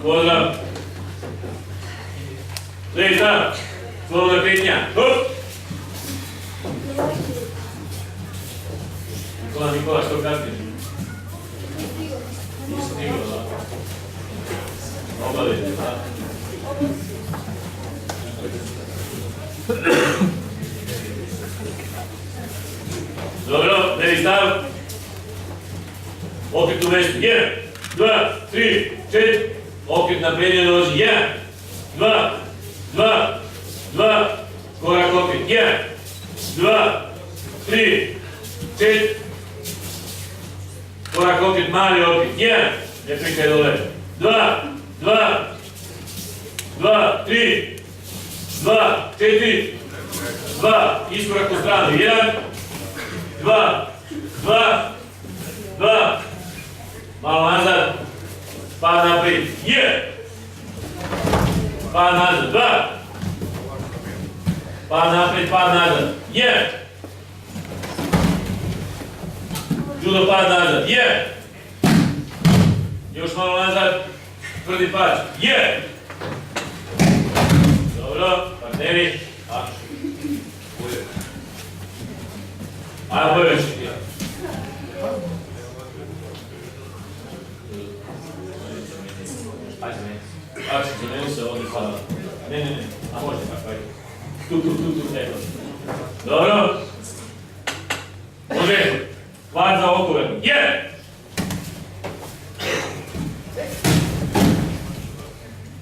Pozdrav. Levi stav. Slobodna kretnja. Hop. Nikola, što kasnije? Nisi stigao, da? Obavite, da? Dobro, levi stav. Okret u mestu. 1, 2, 3, 4. Okret na prednjoj nozi. 1, 2, 2, 2. Korak okret. 1, 2, 3, 4. Korak okret, mali okret. 1. Ne prikaj dole. 2, 2, 2, 3, 2, 4, 2. Iskorak u stranu. 1, 2, 2, 2. Malo nazad. Pa naprijed. 1. Pa nazad. 2. Pa naprijed, pa nazad. 1. Judo pad nazad. 1. Još malo nazad. Tvrdi pad. 1. Dobro. Partneri. Ajmo još. Ajde, zameni se ovdje sada. Ne, a može tako, ajde. Tu, evo. Dobro. Može. Hvat za okove. 1.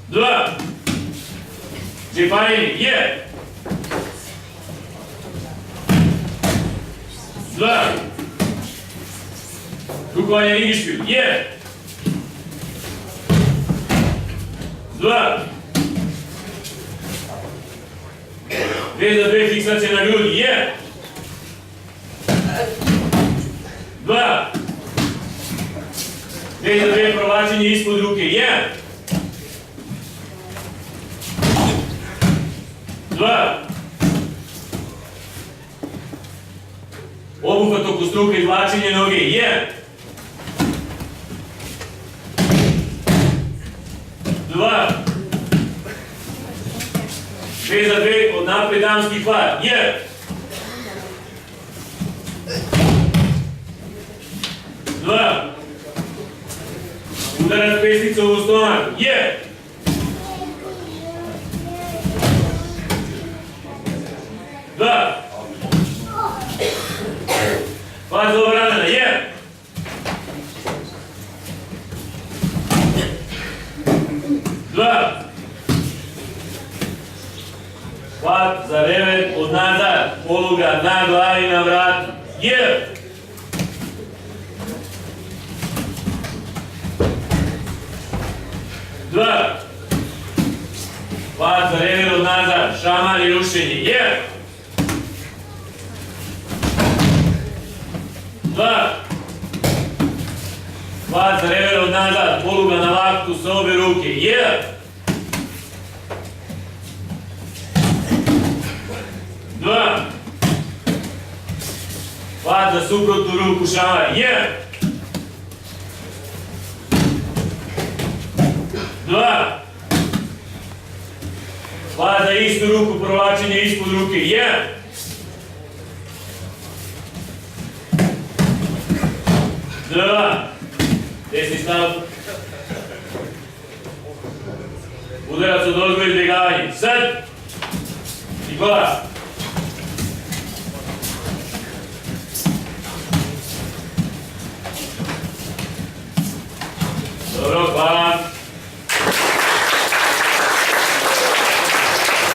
Dva. Džepajini. 1. 2. Rukovanje rigišpiju. 1. 2. 2 za 2 fiksacije na grudi. 1. 2. 2 za 2 provlačenje ispod ruke. 1. 2. Obuhvat oko struke, izvlačenje noge. 1. 2. 2 za 2 od napred damski hvat. 1. 2. Udarac pesnica u stomak. 1. 2. Hvat za obranana. 1. 2. Hvat za rever od nazad. Poluga na glavi na vratu. 1. 2. Hvat za rever od nazad. Šamar i rušenje. 1. 2. Hvat za rever od nazad. Poluga na laktu sa obe ruke. 1. 2. Hvat za suprotnu ruku šamar. 1. 2. Hvat za istu ruku, provlačenje ispod ruke. 1. 2. Desni stav. Udarac od ozgo izbjegavanje. Sad. Nikola. Dobro, hvala.